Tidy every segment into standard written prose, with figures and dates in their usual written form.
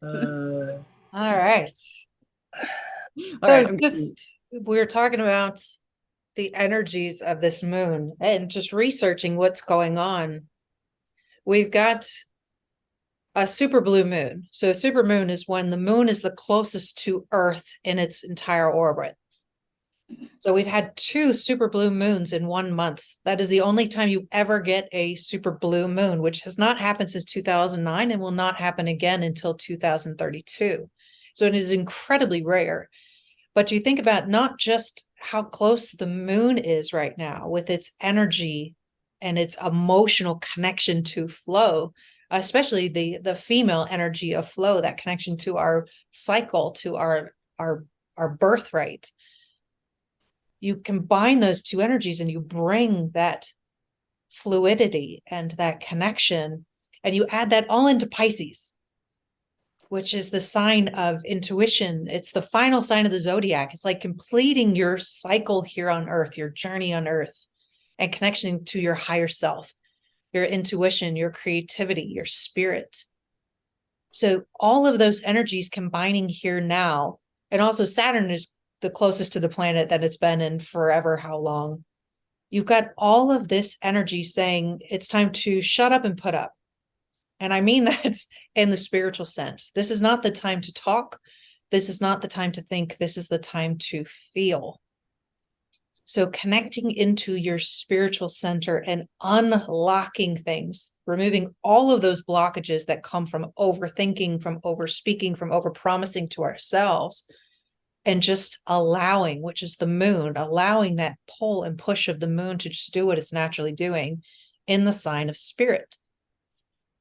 All right. All right, So I'm just we're talking about the energies of this moon and just researching what's going on. We've got a super blue moon. So a super moon is when the moon is the closest to Earth in its entire orbit. So we've had two super blue moons in 1 month. That is the only time you ever get a super blue moon, which has not happened since 2009 and will not happen again until 2032. So it is incredibly rare. But you think about not just how close the moon is right now with its energy and its emotional connection to flow, especially the female energy of flow, that connection to our cycle, to our birthright. You combine those two energies and you bring that fluidity and that connection, and you add that all into Pisces, which is the sign of intuition. It's the final sign of the zodiac. It's like completing your cycle here on earth, your journey on earth, and connection to your higher self, your intuition, your creativity, your spirit. So all of those energies combining here now. And also Saturn is the closest to the planet that it's been in forever. How long? You've got all of this energy saying it's time to shut up and put up. And I mean that in the spiritual sense. This is not the time to talk. This is not the time to think. This is the time to feel. So connecting into your spiritual center and unlocking things, removing all of those blockages that come from overthinking, from overspeaking, from overpromising to ourselves, and just allowing, which is the moon, allowing that pull and push of the moon to just do what it's naturally doing in the sign of spirit.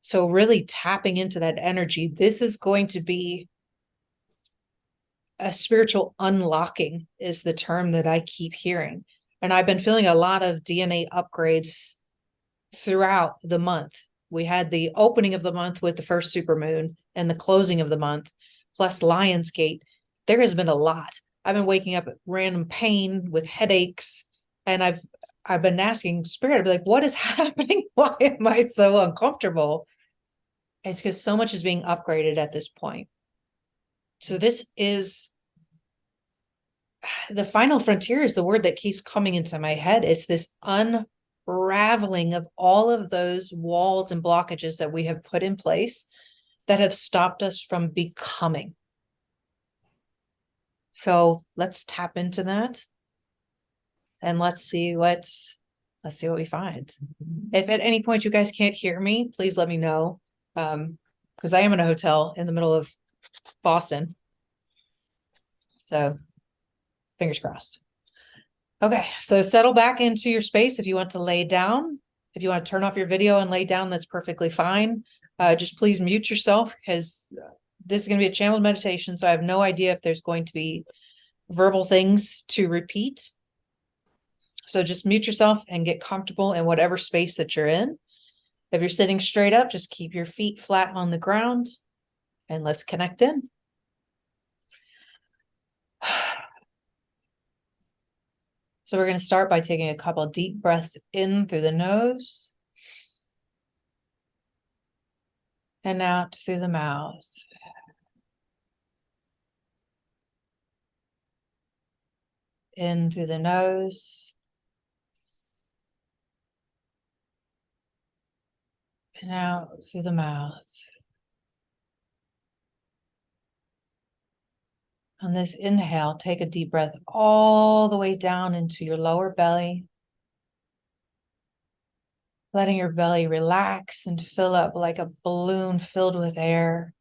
So really tapping into that energy. This is going to be a spiritual unlocking, is the term that I keep hearing. And I've been feeling a lot of DNA upgrades throughout the month. We had the opening of the month with the first supermoon and the closing of the month, plus Lionsgate. There has been a lot. I've been waking up at random pain with headaches, and I've been asking spirit, I'd be like, what is happening? Why am I so uncomfortable? It's because so much is being upgraded at this point. So this is the final frontier, is the word that keeps coming into my head. It's this unraveling of all of those walls and blockages that we have put in place that have stopped us from becoming. So let's tap into that and let's see what we find. If at any point you guys can't hear me, please let me know. Because I am in a hotel in the middle of Boston. So fingers crossed. Okay, so settle back into your space. If you want to lay down, if you want to turn off your video and lay down, that's perfectly fine. Just please mute yourself, because this is going to be a channeled meditation. So I have no idea if there's going to be verbal things to repeat. So just mute yourself and get comfortable in whatever space that you're in. If you're sitting straight up, just keep your feet flat on the ground and let's connect in. So we're going to start by taking a couple of deep breaths in through the nose and out through the mouth. In through the nose and out through the mouth. On this inhale, take a deep breath all the way down into your lower belly, letting your belly relax and fill up like a balloon filled with air.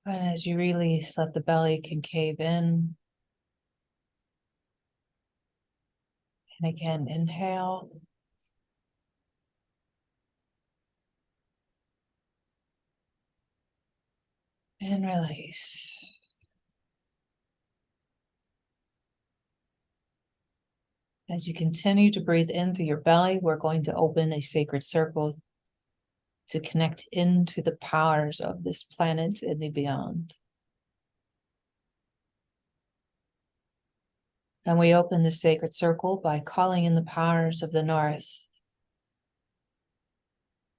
And as you release, let the belly concave in. And again, inhale. And release. As you continue to breathe in through your belly, we're going to open a sacred circle to connect into the powers of this planet and the beyond. And we open the sacred circle by calling in the powers of the north,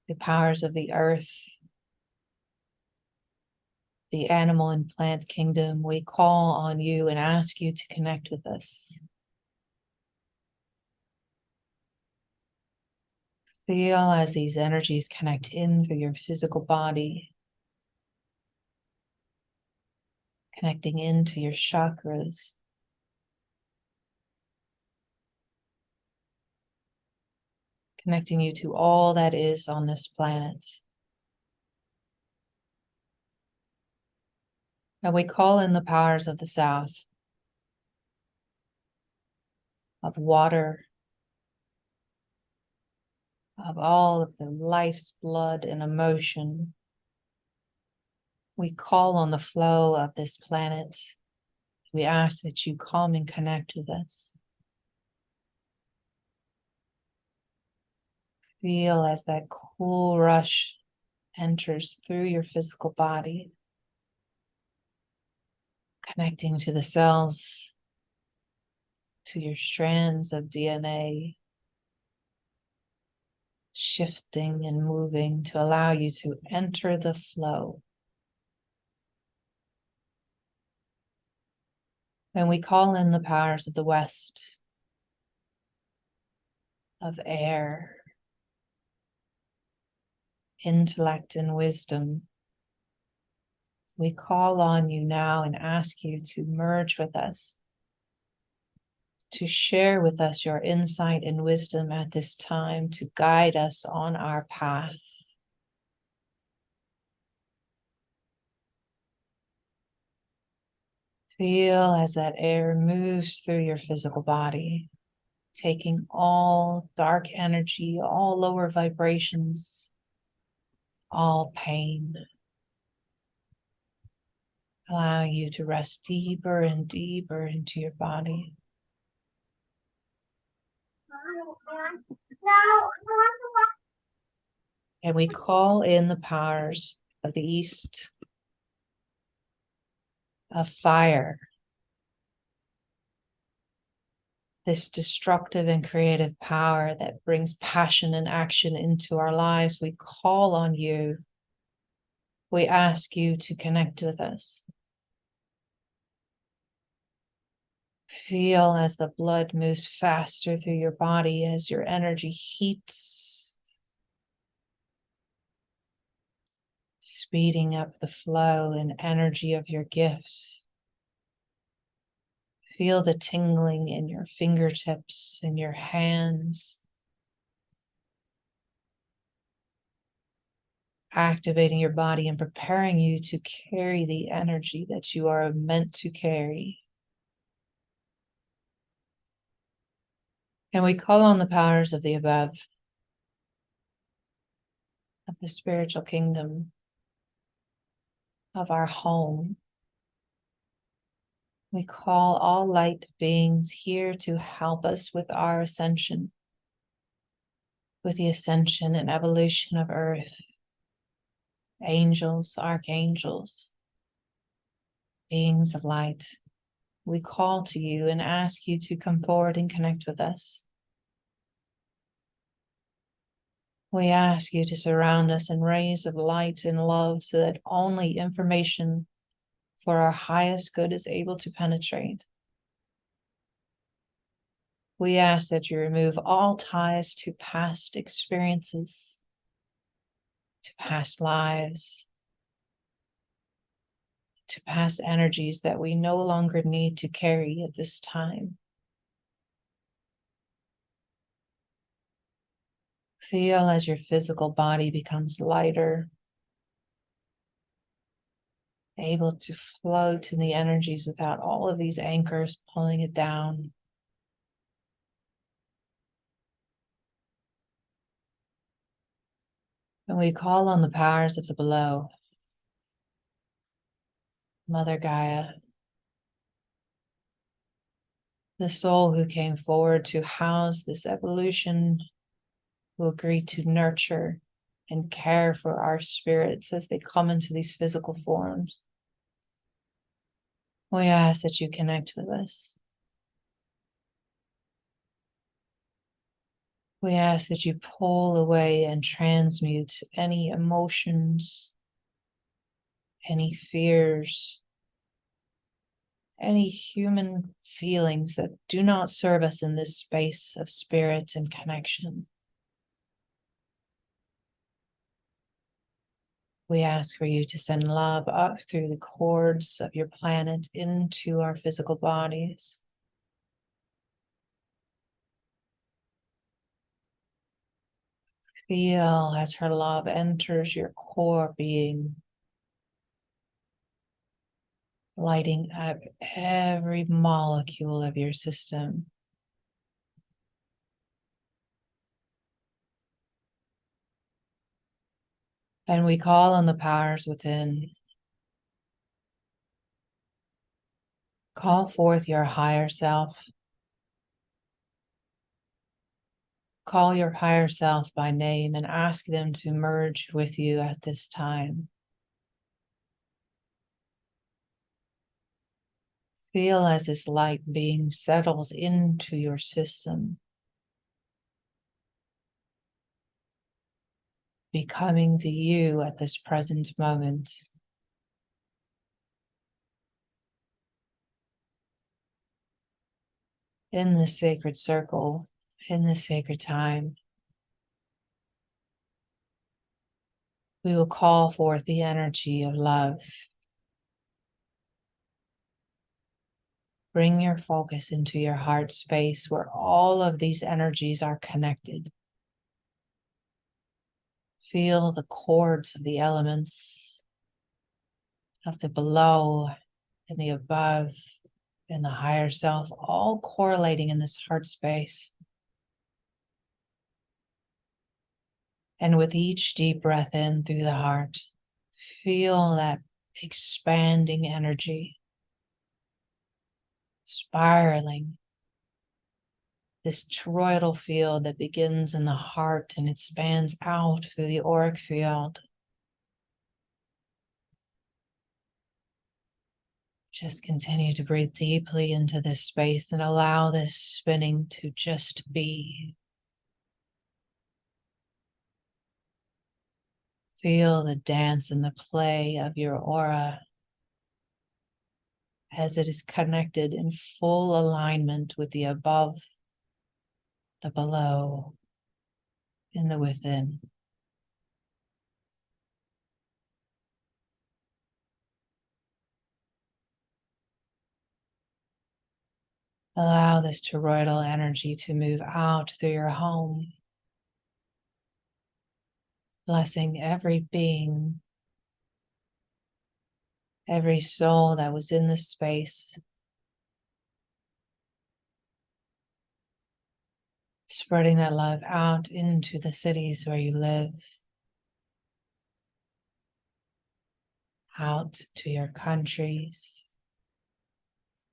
the powers of the earth, the animal and plant kingdom, we call on you and ask you to connect with us. Feel as these energies connect in through your physical body, connecting into your chakras, connecting you to all that is on this planet. And we call in the powers of the south, of water, of all of the life's blood and emotion. We call on the flow of this planet. We ask that you come and connect with us. Feel as that cool rush enters through your physical body, connecting to the cells, to your strands of DNA, shifting and moving to allow you to enter the flow. And we call in the powers of the West, of air, intellect and wisdom. We call on you now and ask you to merge with us, to share with us your insight and wisdom at this time, to guide us on our path. Feel as that air moves through your physical body, taking all dark energy, all lower vibrations, all pain. Allowing you to rest deeper and deeper into your body. And we call in the powers of the East, of fire, this destructive and creative power that brings passion and action into our lives. We call on you. We ask you to connect with us. Feel as the blood moves faster through your body, as your energy heats, speeding up the flow and energy of your gifts. Feel the tingling in your fingertips, in your hands, activating your body and preparing you to carry the energy that you are meant to carry. And we call on the powers of the above, of the spiritual kingdom, of our home. We call all light beings here to help us with our ascension, with the ascension and evolution of Earth. Angels, archangels, beings of light. We call to you and ask you to come forward and connect with us. We ask you to surround us in rays of light and love so that only information for our highest good is able to penetrate. We ask that you remove all ties to past experiences, to past lives, to past energies that we no longer need to carry at this time. Feel as your physical body becomes lighter, able to float in the energies without all of these anchors pulling it down. And we call on the powers of the below, Mother Gaia, the soul who came forward to house this evolution, who agreed to nurture and care for our spirits as they come into these physical forms. We ask that you connect with us. We ask that you pull away and transmute any emotions, any fears, any human feelings that do not serve us in this space of spirit and connection. We ask for you to send love up through the cords of your planet into our physical bodies. Feel as her love enters your core being, lighting up every molecule of your system. And we call on the powers within. Call forth your higher self. Call your higher self by name and ask them to merge with you at this time. Feel as this light being settles into your system, becoming the you at this present moment. In this sacred circle, in this sacred time, we will call forth the energy of love. Bring your focus into your heart space where all of these energies are connected. Feel the chords of the elements, of the below and the above and the higher self, all correlating in this heart space. And with each deep breath in through the heart, feel that expanding energy, spiraling, this toroidal field that begins in the heart and it spans out through the auric field. Just continue to breathe deeply into this space and allow this spinning to just be. Feel the dance and the play of your aura as it is connected in full alignment with the above, the below, and the within. Allow this toroidal energy to move out through your home, blessing every being, every soul that was in this space, spreading that love out into the cities where you live, out to your countries,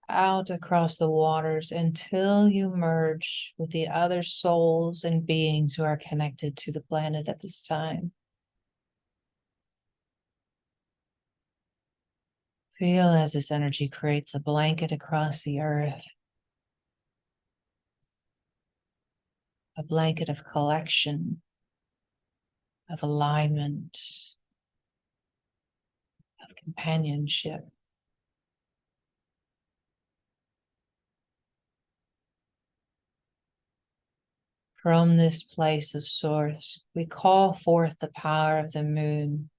out across the waters until you merge with the other souls and beings who are connected to the planet at this time. Feel as this energy creates a blanket across the earth, a blanket of collection, of alignment, of companionship. From this place of source, we call forth the power of the moon.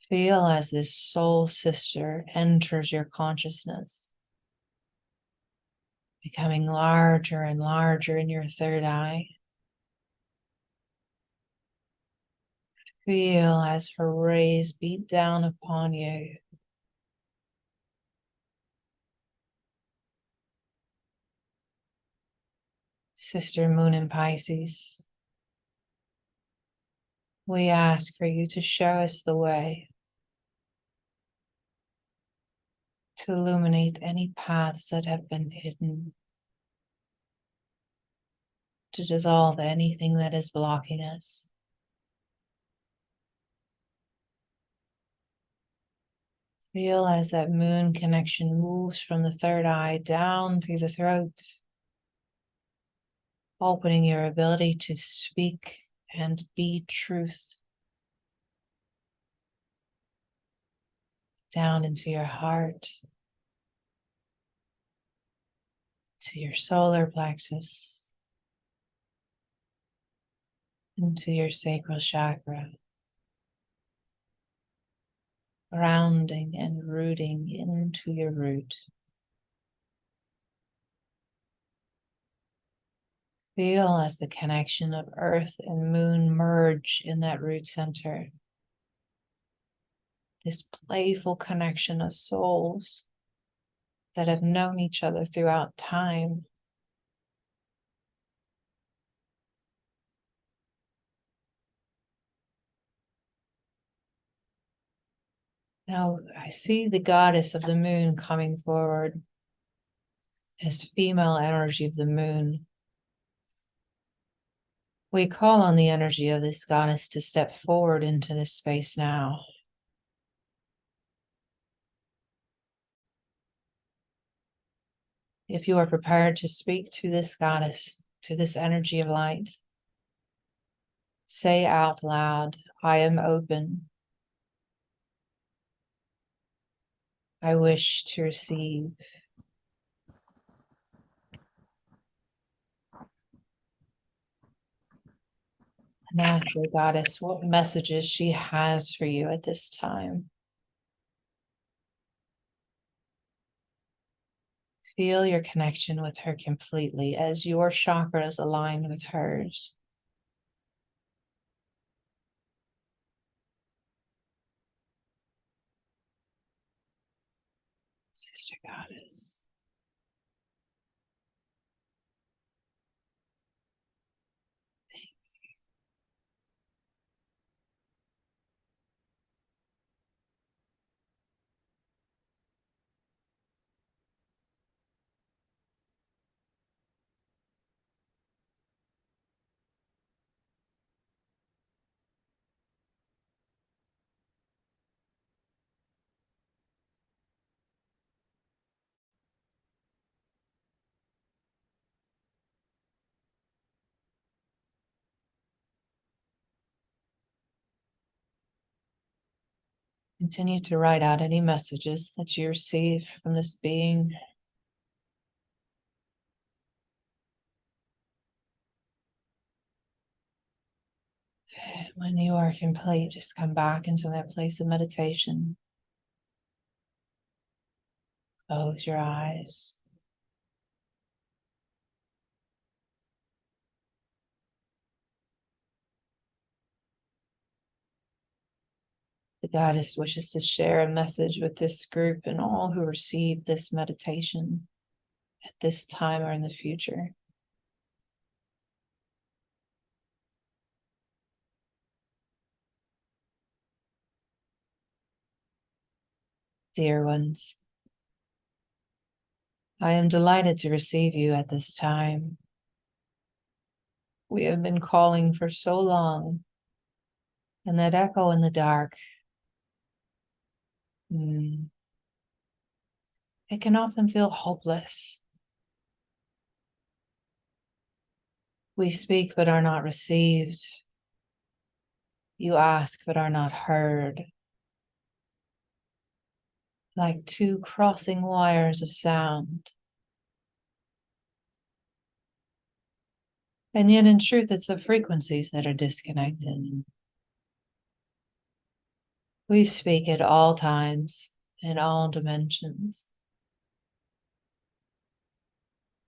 Feel as this soul sister enters your consciousness, becoming larger and larger in your third eye. Feel as her rays beat down upon you. Sister Moon in Pisces, we ask for you to show us the way, to illuminate any paths that have been hidden, to dissolve anything that is blocking us. Feel as that moon connection moves from the third eye down through the throat, opening your ability to speak and be truth down into your heart, to your solar plexus, into your sacral chakra, grounding and rooting into your root. Feel as the connection of earth and moon merge in that root center. This playful connection of souls that have known each other throughout time. Now I see the goddess of the moon coming forward as female energy of the moon. We call on the energy of this goddess to step forward into this space now. If you are prepared to speak to this goddess, to this energy of light, say out loud, I am open. I wish to receive. And ask the goddess what messages she has for you at this time. Feel your connection with her completely as your chakras align with hers. Sister Goddess. Continue to write out any messages that you receive from this being. When you are complete, just come back into that place of meditation. Close your eyes. The goddess wishes to share a message with this group and all who receive this meditation at this time or in the future. Dear ones, I am delighted to receive you at this time. We have been calling for so long, and that echo in the dark, it can often feel hopeless. We speak but are not received. You ask but are not heard. Like two crossing wires of sound. And yet in truth, it's the frequencies that are disconnected. We speak at all times, in all dimensions.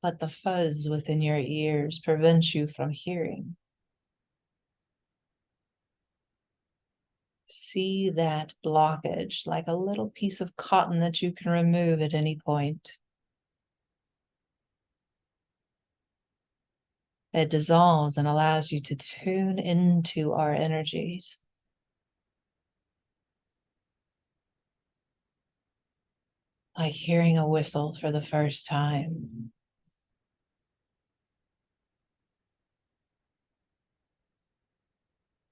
But the fuzz within your ears prevents you from hearing. See that blockage like a little piece of cotton that you can remove at any point. It dissolves and allows you to tune into our energies. Like hearing a whistle for the first time.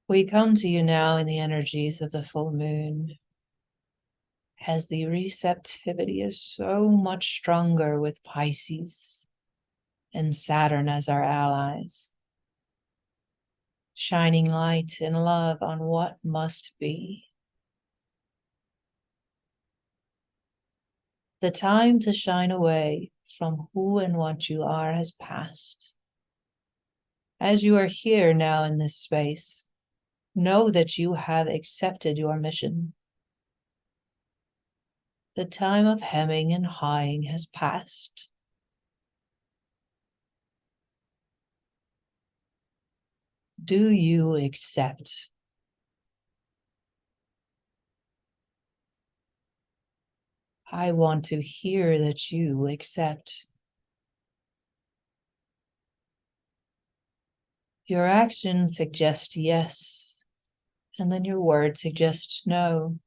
We come to you now in the energies of the full moon. as the receptivity is so much stronger with Pisces and Saturn as our allies, shining light and love on what must be. The time to shine away from who and what you are has passed. As you are here now in this space, know that you have accepted your mission. The time of hemming and hawing has passed. Do you accept? I want to hear that you accept. Your action suggests yes, and then your word suggests no.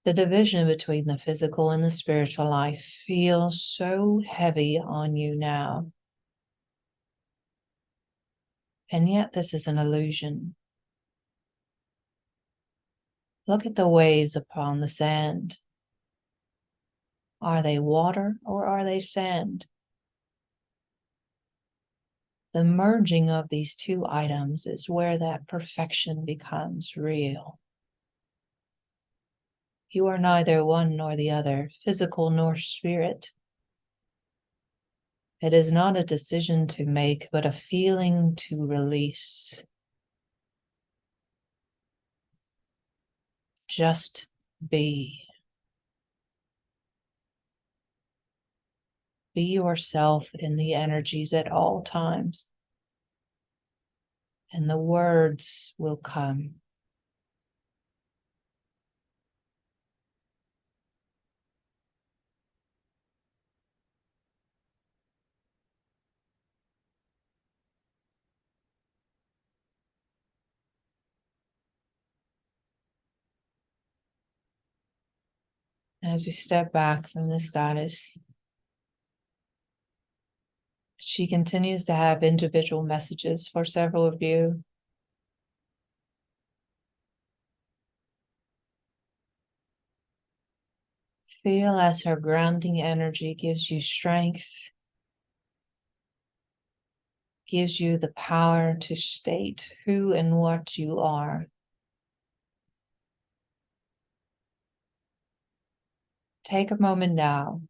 The division between the physical and the spiritual life feels so heavy on you now. And yet this is an illusion. Look at the waves upon the sand. Are they water or are they sand? The merging of these two items is where that perfection becomes real. You are neither one nor the other, physical nor spirit. It is not a decision to make, but a feeling to release. Just be. Be yourself in the energies at all times, and the words will come. As we step back from this goddess, she continues to have individual messages for several of you. Feel as her grounding energy gives you strength, gives you the power to state who and what you are. Take a moment now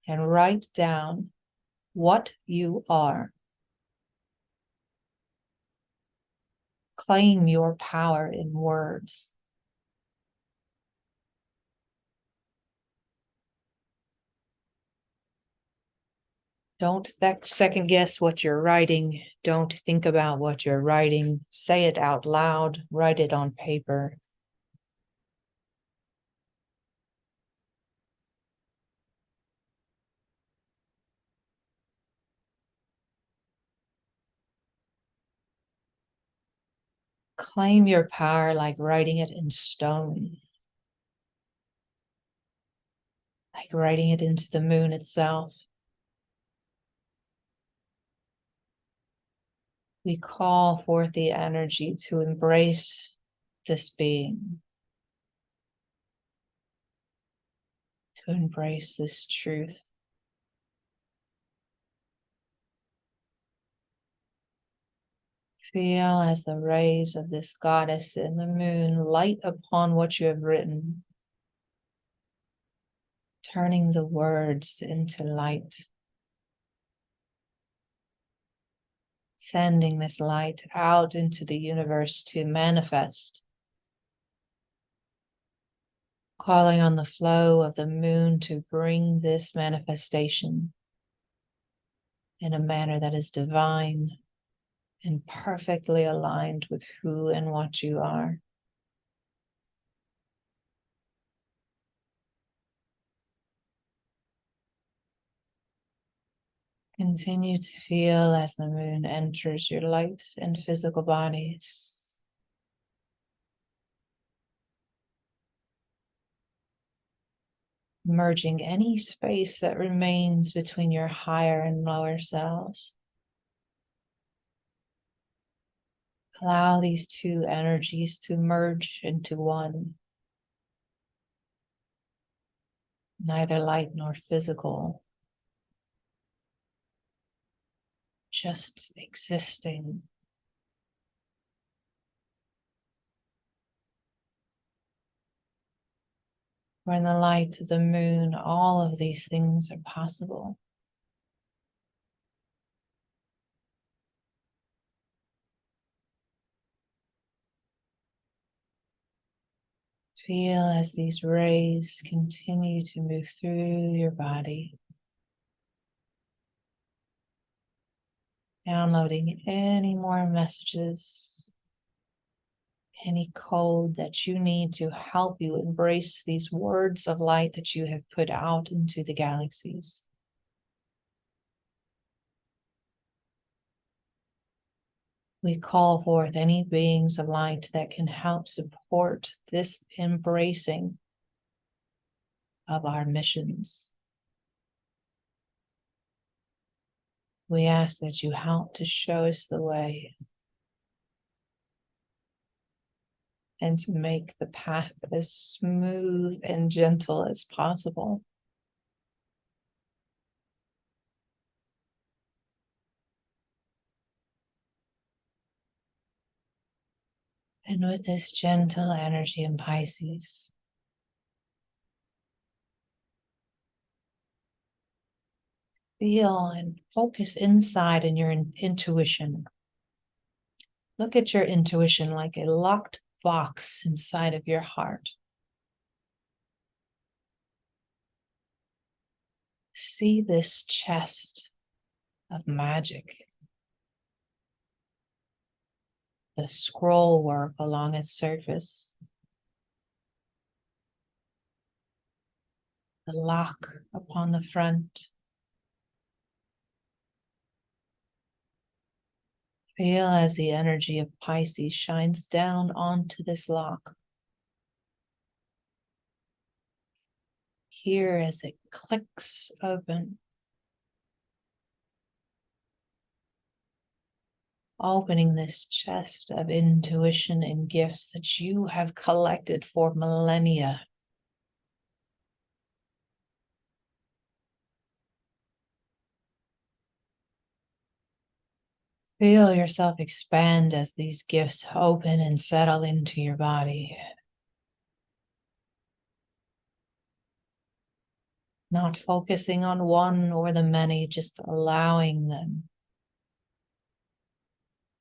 and write down what you are. Claim your power in words. Don't second guess what you're writing. Don't think about what you're writing. Say it out loud. Write it on paper. Claim your power like writing it in stone. Like writing it into the moon itself. We call forth the energy to embrace this being, to embrace this truth. Feel as the rays of this goddess in the moon light upon what you have written, turning the words into light, sending this light out into the universe to manifest, calling on the flow of the moon to bring this manifestation in a manner that is divine and perfectly aligned with who and what you are. Continue to feel as the moon enters your light and physical bodies. Merging any space that remains between your higher and lower selves. Allow these two energies to merge into one. Neither light nor physical. Just existing. For in the light of the moon, all of these things are possible. Feel as these rays continue to move through your body, downloading any more messages, any code that you need to help you embrace these words of light that you have put out into the galaxies. We call forth any beings of light that can help support this embracing of our missions. We ask that you help to show us the way and to make the path as smooth and gentle as possible. And with this gentle energy in Pisces, feel and focus inside in your intuition. Look at your intuition like a locked box inside of your heart. See this chest of magic, the scroll work along its surface, the lock upon the front. Feel as the energy of Pisces shines down onto this lock. Hear as it clicks open, opening this chest of intuition and gifts that you have collected for millennia. Feel yourself expand as these gifts open and settle into your body. Not focusing on one or the many, just allowing them.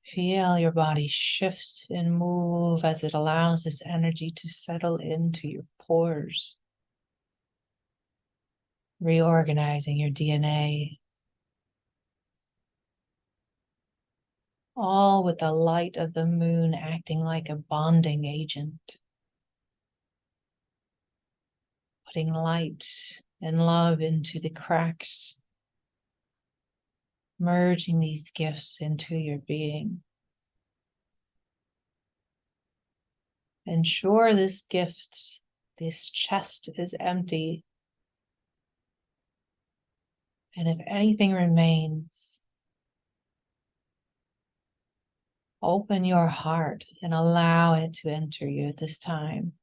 Feel your body shift and move as it allows this energy to settle into your pores, reorganizing your DNA, all with the light of the moon acting like a bonding agent, putting light and love into the cracks, merging these gifts into your being. Ensure this chest is empty. And if anything remains, open your heart and allow it to enter you at this time.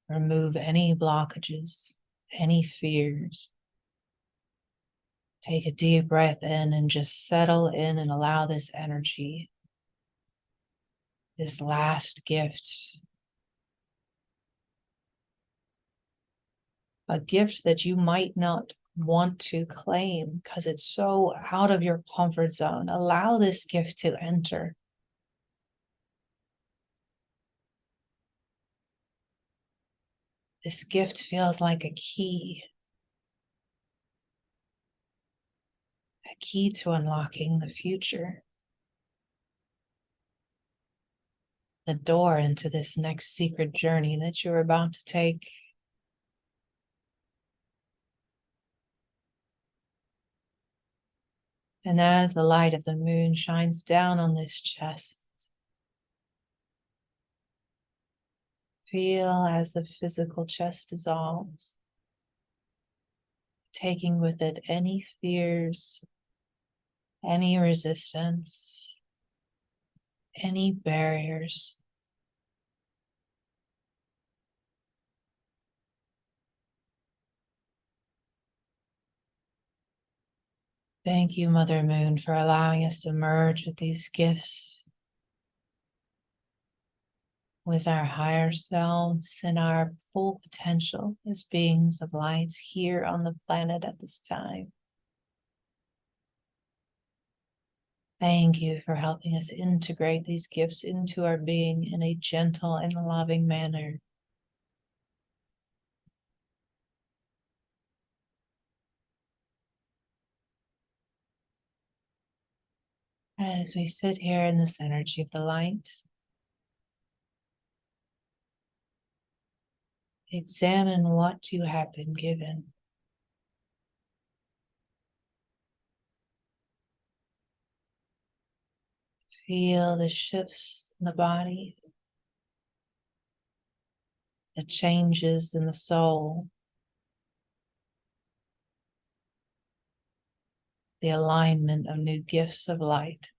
Remove any blockages, any fears. Take a deep breath in and just settle in and allow this energy, this last gift, a gift that you might not want to claim because it's so out of your comfort zone. Allow this gift to enter. This gift feels like a key to unlocking the future, the door into this next secret journey that you're about to take. And as the light of the moon shines down on this chest, feel as the physical chest dissolves, taking with it any fears, any resistance, any barriers. Thank you, Mother Moon, for allowing us to merge with these gifts, with our higher selves and our full potential as beings of light here on the planet at this time. Thank you for helping us integrate these gifts into our being in a gentle and loving manner. As we sit here in this energy of the light, examine what you have been given. Feel the shifts in the body, the changes in the soul, the alignment of new gifts of light.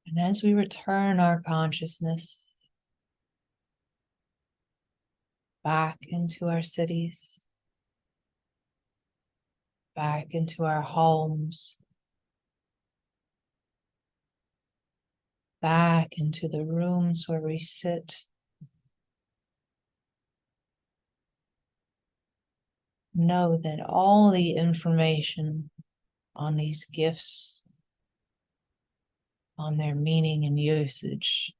And as we return our consciousness back into our cities, back into our homes, back into the rooms where we sit, know that all the information on these gifts, on their meaning and usage,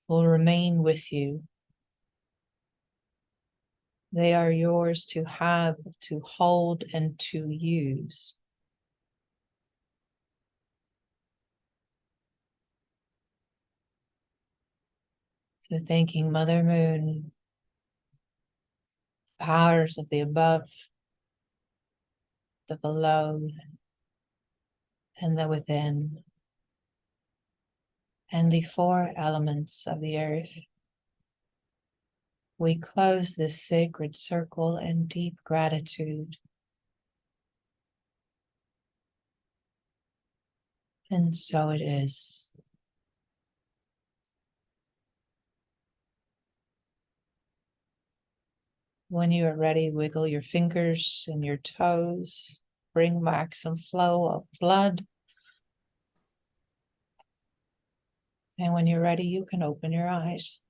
will remain with you. They are yours to have, to hold, and to use. So thanking Mother Moon, powers of the above, the below, and the within, and the four elements of the earth. We close this sacred circle in deep gratitude. And so it is. When you are ready, wiggle your fingers and your toes. Bring back some flow of blood. And when you're ready, you can open your eyes.